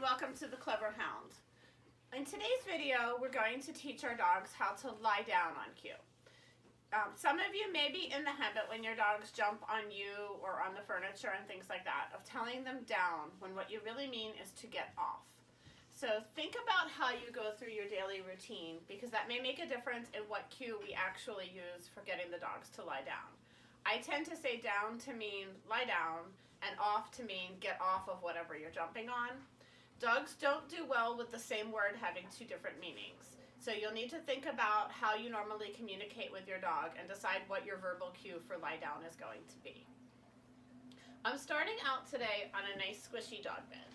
welcome to the Clever Hound. In today's video, we're going to teach our dogs how to lie down on cue. Some of you may be in the habit when your dogs jump on you or on the furniture and things like that of telling them down when what you really mean is to get off. So think about how you go through your daily routine because that may make a difference in what cue we actually use for getting the dogs to lie down. I tend to say down to mean lie down and off to mean get off of whatever you're jumping on. Dogs don't do well with the same word having two different meanings. So you'll need to think about how you normally communicate with your dog and decide what your verbal cue for lie down is going to be. I'm starting out today on a nice squishy dog bed.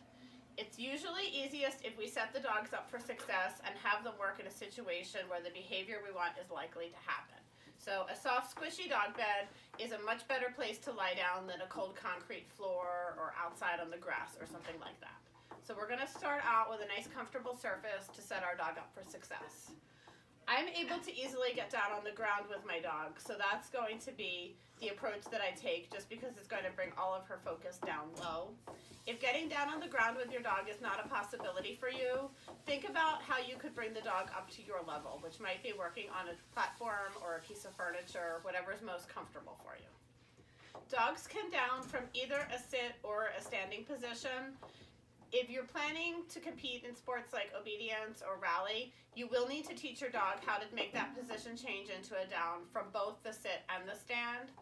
It's usually easiest if we set the dogs up for success and have them work in a situation where the behavior we want is likely to happen. So a soft squishy dog bed is a much better place to lie down than a cold concrete floor or outside on the grass or something like that. So we're going to start out with a nice comfortable surface to set our dog up for success. I'm able to easily get down on the ground with my dog, so that's going to be the approach that I take just because it's going to bring all of her focus down low. If getting down on the ground with your dog is not a possibility for you, think about how you could bring the dog up to your level, which might be working on a platform or a piece of furniture, whatever is most comfortable for you. Dogs can down from either a sit or a standing position. If you're planning to compete in sports like obedience or rally, you will need to teach your dog how to make that position change into a down from both the sit and the stand.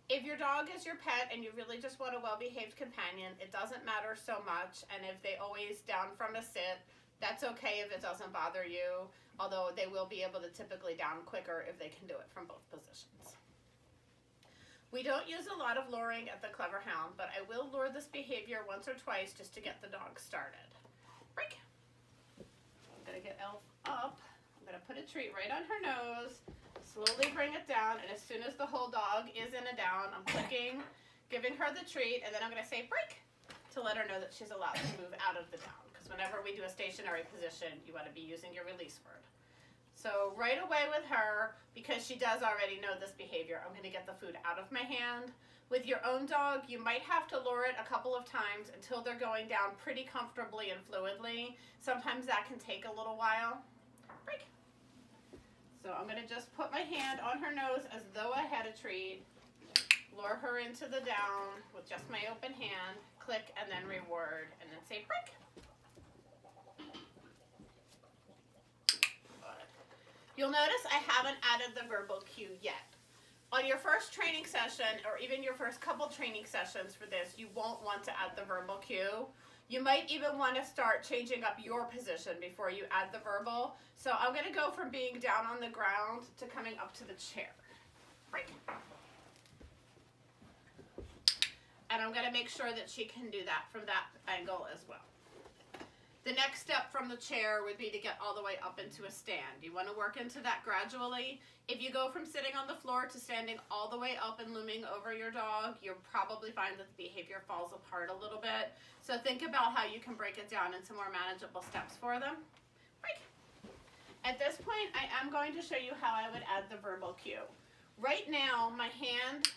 If your dog is your pet and you really just want a well-behaved companion, it doesn't matter so much, and if they always down from a sit, that's okay if it doesn't bother you, although they will be able to typically down quicker if they can do it from both positions. We don't use a lot of luring at the Clever Hound, but I will lure this behavior once or twice just to get the dog started. Break. I'm going to get Elf up. I'm going to put a treat right on her nose, slowly bring it down, and as soon as the whole dog is in a down, I'm clicking, giving her the treat, and then I'm going to say break to let her know that she's allowed to move out of the down, because whenever we do a stationary position, you want to be using your release word. So right away with her, because she does already know this behavior, I'm going to get the food out of my hand. With your own dog, you might have to lure it a couple of times until they're going down pretty comfortably and fluidly. Sometimes that can take a little while. Break. So I'm going to just put my hand on her nose as though I had a treat, lure her into the down with just my open hand, click, and then reward, and then say break. You'll notice I haven't added the verbal cue yet. On your first training session, or even your first couple training sessions for this, you won't want to add the verbal cue. You might even want to start changing up your position before you add the verbal. So I'm going to go from being down on the ground to coming up to the chair. Break. And I'm going to make sure that she can do that from that angle as well. The next step from the chair would be to get all the way up into a stand. You want to work into that gradually. If you go from sitting on the floor to standing all the way up and looming over your dog, you'll probably find that the behavior falls apart a little bit. So think about how you can break it down into more manageable steps for them. Break. At this point, I am going to show you how I would add the verbal cue. Right now, my hand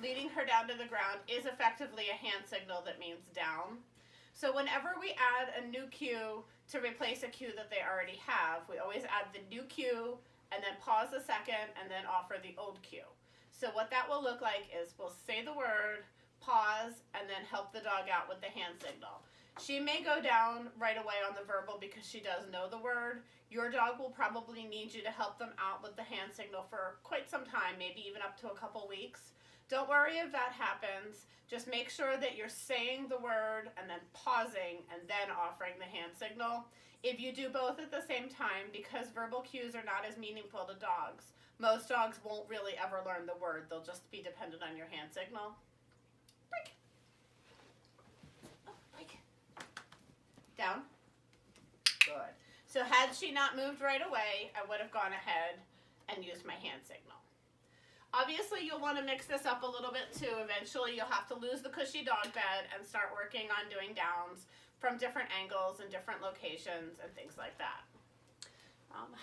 leading her down to the ground is effectively a hand signal that means down. So whenever we add a new cue to replace a cue that they already have, we always add the new cue and then pause a second and then offer the old cue. So what that will look like is we'll say the word, pause, and then help the dog out with the hand signal. She may go down right away on the verbal because she does know the word. Your dog will probably need you to help them out with the hand signal for quite some time, maybe even up to a couple weeks. Don't worry if that happens. Just make sure that you're saying the word and then pausing and then offering the hand signal. If you do both at the same time, because verbal cues are not as meaningful to dogs, most dogs won't really ever learn the word. They'll just be dependent on your hand signal. Break. Oh, break. Down. Good. So had she not moved right away, I would have gone ahead and used my hand signal. Obviously, you'll want to mix this up a little bit too. Eventually, you'll have to lose the cushy dog bed and start working on doing downs from different angles and different locations and things like that.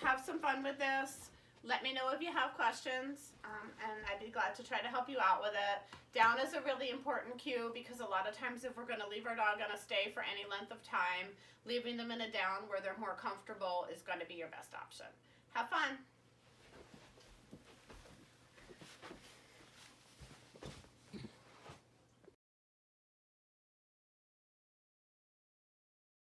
Have some fun with this. Let me know if you have questions, and I'd be glad to try to help you out with it. Down is a really important cue because a lot of times if we're going to leave our dog on a stay for any length of time, leaving them in a down where they're more comfortable is going to be your best option. Have fun.